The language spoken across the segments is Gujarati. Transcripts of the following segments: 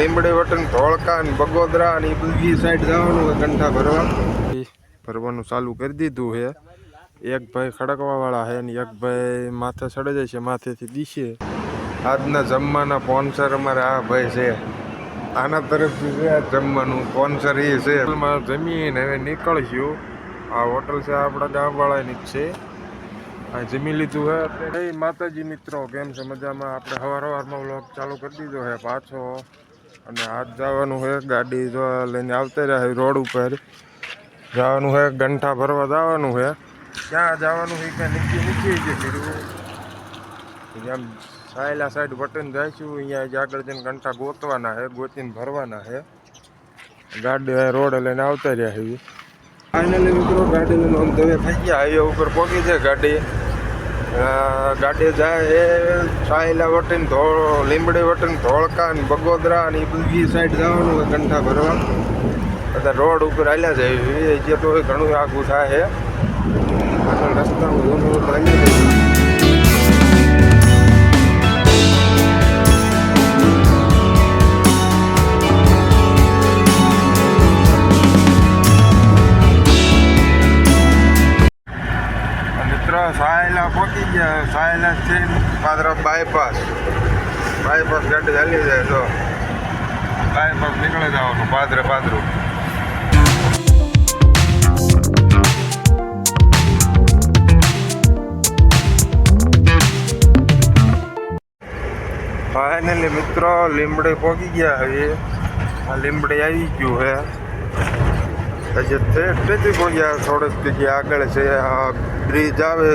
લીંબડી વટન ધોળકા ને બગોદરા ને બધી સાઈડ જવાનું હોય ગંઠા ભરવાનું ચાલુ કરી દીધું છે. એક ભાઈ ખડકવા વાળા છે ને એક ભાઈ માથે ચડે જાય છે, માથેથી દીશે. આજના જમવાના સ્પોન્સર અમારે આ ભાઈ છે, આના તરફથી છે જમવાનું સ્પોન્સર એ છે. જમીન હવે નીકળશું. આ હોટલ છે આપણા ગામવાળાની જ છે. આ જમી લીધું છે. જય માતાજી મિત્રો, કેમ છે? મજામાં? આપણે સવારમાં વ્લોગ ચાલુ કરી દીધો છે પાછો. અને આજ જવાનું છે ગાડી જો લઈને આવતા રહ્યા રોડ ઉપર જવાનું છે, ગંઠા ભરવા જવાનું છે. ક્યાં જવાનું છે ક્યાં નીકળી છે કીધું આમ સાયલા સાઈડ બટન જઈશું. અહીંયા આગળ જઈને ગંઠા ગોતવાના છે, ગોતીને ભરવાના છે. ગાડી રોડ લઈને આવતા રહ્યા છે. ફાઇનલી મિત્રો ગાડી લઈને આમ તમે થઈ ગયા, હાઈવે ઉપર પહોંચી છે ગાડી. ગાડી જાય એ સાયલા વટીને લીંબડી વટીને ધોળકા ને બગોદરા ને બધી સાઈડ જવાનું હોય ગંઠા ભરવા. બધા રોડ ઉપર હાલ્યા જાય જે તો ઘણું આગું થાય છે. આગળ રસ્તામાં ઘણું હાલ્યા જાય. સાયલા પહોંચી ગયા. સાયલા થી પાદરા બાયપાસ ગાડી ચાલી જાય તો બાયપાસ નીકળી જવાનું પાદરું. ફાઇનલી મિત્રો લીંબડી પહોંચી ગયા હવે. આ લીંબડી આવી ગયું છે. હજી તેથી પહોંચ્યા થોડીક જગ્યા આગળ છે. બ્રિજ આવે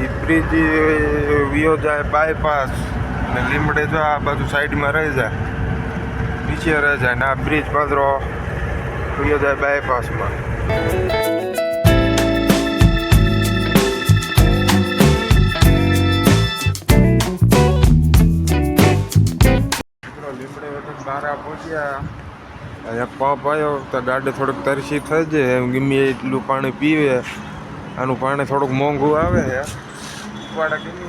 એ બ્રિજ વિયો જાય બાયપાસ ને લીંબડે જો આ બાજુ સાઈડમાં રહી જાય, નીચે રહી જાય ને આ બ્રિજ પાદરો વિયો જાય બાયપાસમાં. લીંબડે વખત બારા પહોંચ્યા. અહીંયા પંપ આવ્યો તો ગાડી થોડીક તરસી થઈ જાય, ગમે એટલું પાણી પીવે. આનું પાણી થોડુંક મોંઘું આવે છે. ઉપાડા ગમે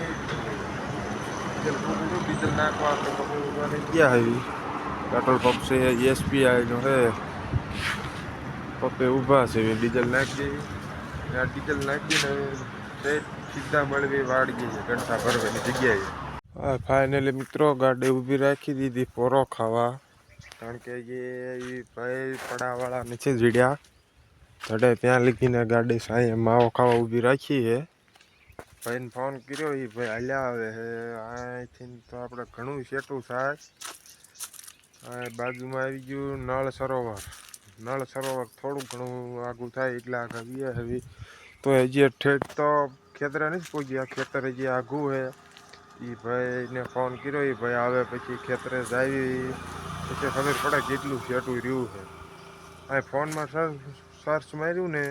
ડીઝલ નાખવા ગયા આવી. પેટ્રોલ પંપ છે, એસબીઆઈનો છે. પંપે ઊભા છે, ડીઝલ નાખી આ ડીઝલ નાખીને સીધા મળવી વાળગી છે ગંઠા ભરવાની જગ્યાએ. હા ફાઇનલી મિત્રો ગાડી ઊભી રાખી દીધી પોરો ખાવા, કારણ કે એ ભાઈ પડાવાળા નથી જીડ્યા ચડે ત્યાં લીધીને ગાડી સાંઈ માવો ખાવા ઊભી રાખી છે. ભાઈને ફોન કર્યો, એ ભાઈ હાલ્યા આવે છે. અહીંથી તો આપણે ઘણું સેટું થાય. બાજુમાં આવી ગયું નળ સરોવર થોડું ઘણું આગું થાય એટલે આગળ આવીએ હવે. તો હજી ઠેઠ તો ખેતરે નથી પહોંચ્યા, ખેતર હજી આઘું છે. એ ભાઈને ફોન કર્યો, એ ભાઈ આવે પછી ખેતરે જાવી પછી ખબર પડે કેટલું સેટું રહ્યું છે. આ ફોનમાં સર્ચ માર્યું ને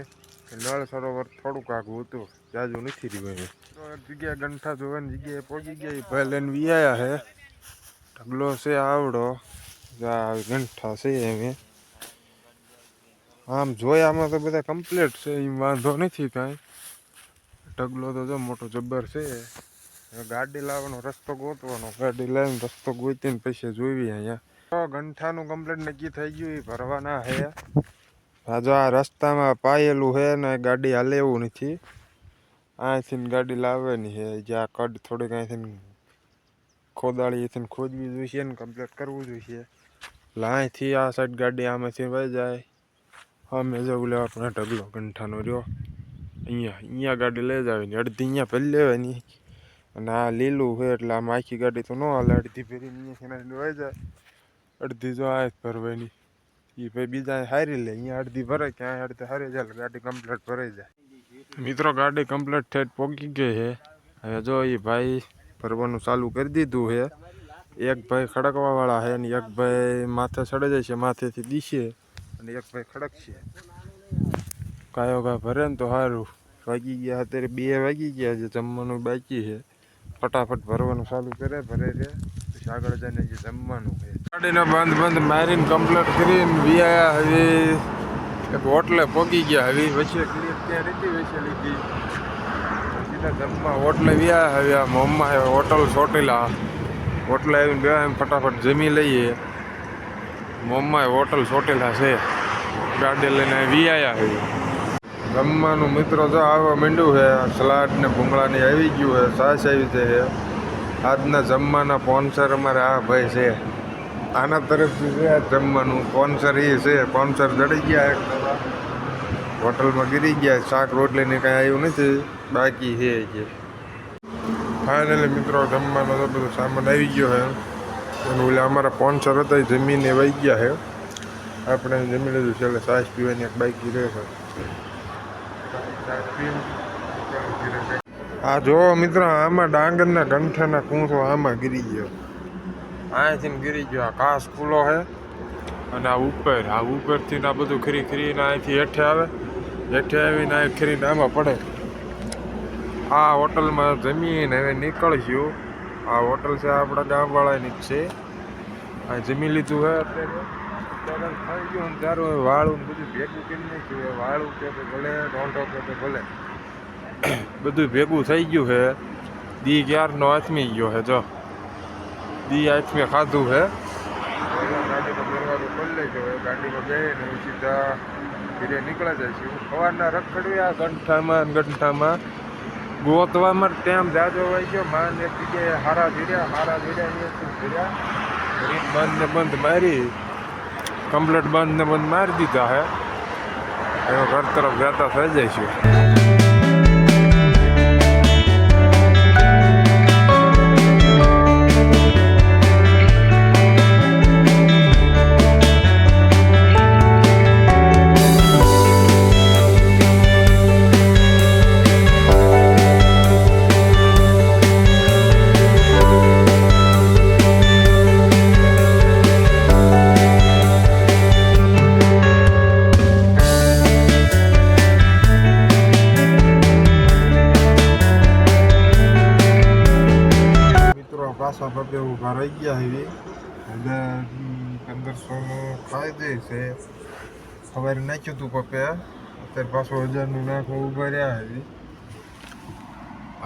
નળ સરોવર થોડુંક આગું હતું, જાજુ નથી રહ્યું. તો એક જગ્યાએ ગંઠા જોવાની જગ્યાએ પહોંચી ગયા. ભાઈ લઈને વિયાયા છે. ઢગલો છે આવડો ગંઠા છે. એમ આમ જોયામાં તો બધા કમ્પ્લીટ છે, એ વાંધો નથી કાંઈ. ઢગલો તો જો મોટો જબ્બર છે. ગાડી લાવવાનો રસ્તો ગોતવાનો, ગાડી લાવીને રસ્તો ગોતીને પછી જોઈ અહીંયા. ગંઠાનું કમ્પ્લીટ નક્કી થઈ ગયું, એ ભરવાના છે. આ જો આ રસ્તામાં પાયેલું છે ને ગાડી હાલે એવું નથી. અહીંથી ગાડી લાવવાની છે. જ્યાં કડ થોડીક અહીંથી ખોદાળીથી ખોદવી જોઈશે ને કમ્પ્લીટ કરવું જોઈશે. એટલે અહીંથી આ સાઈડ ગાડી આમાંથી વહી જાય. અમે જવું લેવા આપણે ઢગલો ગંઠાનો રહ્યો. અહીંયા ગાડી લઈ જવાની, અડધી અહીંયા ભરી લેવાની. અને આ લીલું છે એટલે આમાં આખી ગાડી તો ન હાલે, અડધી ભરીને અહીંયા વહી જાય. અડધી જો આ ભરવાની, એ ભાઈ બીજા હારી લે. અહીંયા અડધી ભરે ક્યાં અડધી હારી જાય, ગાડી કમ્પ્લીટ ભરાઈ જાય. મિત્રો ગાડી કમ્પ્લીટ ઠેઠ પહોંચી ગઈ છે. હવે જો એ ભાઈ ભરવાનું ચાલુ કરી દીધું છે. એક ભાઈ ખડકવા વાળા છે ને એક ભાઈ માથે ચડે જાય છે, માથેથી દીશે. અને એક ભાઈ ખડકશે. કાયો કા ભરે ને તો સારું. વાગી ગયા અત્યારે 2 વાગી ગયા છે, જમવાનું બાકી છે. ફટાફટ ભરવાનું ચાલુ ભરે છે પછી આગળ જઈને જે જમવાનું છે. ગાડીને બંધ મારીને કમ્પ્લીટ કરીને વિયા હવે એક હોટલે પહોંચી ગયા. હવે વચ્ચે ક્લિયર ત્યાં રીતી વચ્ચે લીધી સીધા જમવા હોટલે વ્યા. હવે આ મમ્મા હોટલ ચોટીલા હોટલે આવીને બે એમ ફટાફટ જમી લઈએ. મોમ્માય હોટલ ચોટેલા છે, ગાડી લઈને વી આવ્યા છે. જમવાનું મિત્રો જો આવવા માંડ્યું છે. સલાડ ને ભૂંગળાની આવી ગયું છે, છાશ આવી છે. આજના જમવાના સ્પોન્સર અમારે આ ભાઈ છે, આના તરફથી છે જમવાનું સ્પોન્સર એ છે. સ્પોન્સર જડી ગયા એક હોટલમાં ગીરી ગયા, શાક રોટલીને કાંઈ આવ્યું નથી, બાકી છે કે ફાઇનલી મિત્રો જમવાનો તો બધો સામાન આવી ગયો છે. અને ઓલા અમારા સ્પોન્સર હતા એ જમીને વહી ગયા છે. આપણે જમી લીધું છે એટલે છાશ પીવાની એક બાકી રહે છે. આ જો મિત્રો આમાં ડાંગરના ગંઠાના કૂંસો આમાં ગીરી ગયો, અહીંથી ગીરી ગયો. આ ઘાસ ફૂલો છે અને આ ઉપરથી આ બધું ખરી ખરીને અહીંથી હેઠે આવે, હેઠે આવીને આ ખરીને આમાં પડે. આ હોટલમાં જમીને હવે નીકળશું. આ હોટલ છે આપણા ગામવાળાની જ છે. આ જમી લીધું છે અત્યારે થઈ ગયું ને તારું વાળું બધું ભેગું કરી નાખ્યું. વાળું કે ભલે, રોંઢો કે ભલે, બધું ભેગું થઈ ગયું છે. દી ક્યારનો આથમી ગયો છે. જો દી આથમે ખાધું છે. ગાડીનો દરવાજો ખોલી લેજો, ગાડીમાં બેસીને સીધા ઘરે નીકળી જઈશું. સવારના રખડ્યા ગંઠામાં ગોતવામાં ટાઈમ જાજો હોય ગયો. માન એક જગ્યાએ હારા ધીર્યા અહીંયા ધીર્યા બંધ મારી, કમ્પ્લીટ બંધ મારી દીધા હે. એનો ઘર તરફ જતા થઈ જઈશું. પાછા પપ્પે ઊભા રહી ગયા એવી 1500નું ખાઈ દે છે. સવારે નાખ્યું હતું પપ્પે, અત્યારે પાછો 1000નું નાખવા ઊભા રહ્યા એવી.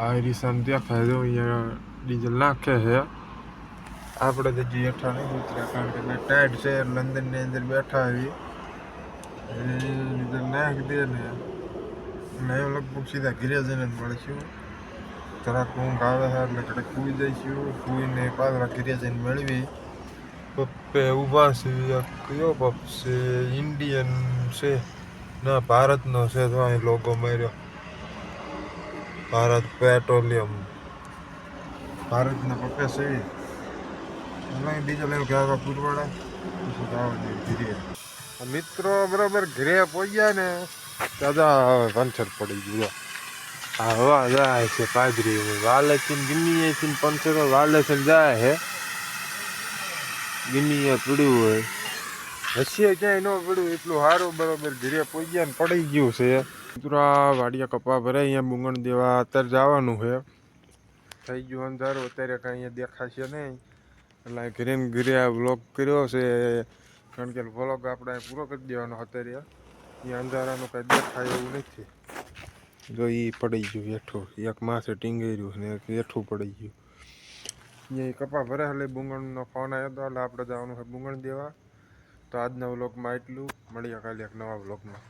આ રીસાન દેખાય જો અહીંયા ડીઝલ નાખે છે. આપણે તો હજી હેઠા નહીં ઉતર્યા કારણ કે ટાઈટ છે. લંડનની અંદર બેઠા આવી ડીઝલ નાખી દે ને લગભગ સીધા ઘરે જઈને જ મળીશું. જરાક ઊંઘ આવે છે એટલે ઘડીક સૂઈ જઈશું. સૂઈને પાછા ઘરે જઈને મેળવી. પપ્પે ઊભા છે. કયો પપ છે? ઇન્ડિયન છે ના ભારતનો છે. તો અહીં લોગો માર્યો, ભારત પેટ્રોલિયમ. ભારતના પપ્પે છે. ડીઝલ એવું કે આવા પુરવાડા પછી જવા ધીરે. મિત્રો બરાબર ઘરે પહોંચ્યા ને દાદા પંચર પડી ગયું. હવા જાય છે પાદરી વાલે છે, ગીમીએ છે પંચર વાલે છે જાય છે. ગીમીએ પડ્યું હોય હસીએ ક્યાંય ન પડ્યું એટલું સારું. બરાબર ઘરે પહોંચ્યા ને પડી ગયું છે. મિત્રો આ વાડિયા કપા ભરાય અહીંયા બુંગણ દેવા અત્યારે જવાનું છે. થઈ ગયું અંધારું, અત્યારે કાંઈ અહીંયા દેખાશે નહીં. એટલે ઘરે ને ઘરે આ વ્લોગ કર્યો છે કારણ કે વ્લોગ આપણે પૂરો કરી દેવાનો. અત્યારે અહીંયા અંધારાનું કાંઈ દેખાય એવું નથી. જો એ પડી ગયું હેઠું, એક માસે ટીંગાઈ ને એક હેઠું પડી ગયું. અહીંયા કપા ભરે એટલે બુંગણનો ફોન આવ્યો હતો એટલે આપણે જવાનું છે બુંગણ દેવા. તો આજના વ્લોગમાં એટલું. મળીએ કાલે એક નવા વ્લોગમાં.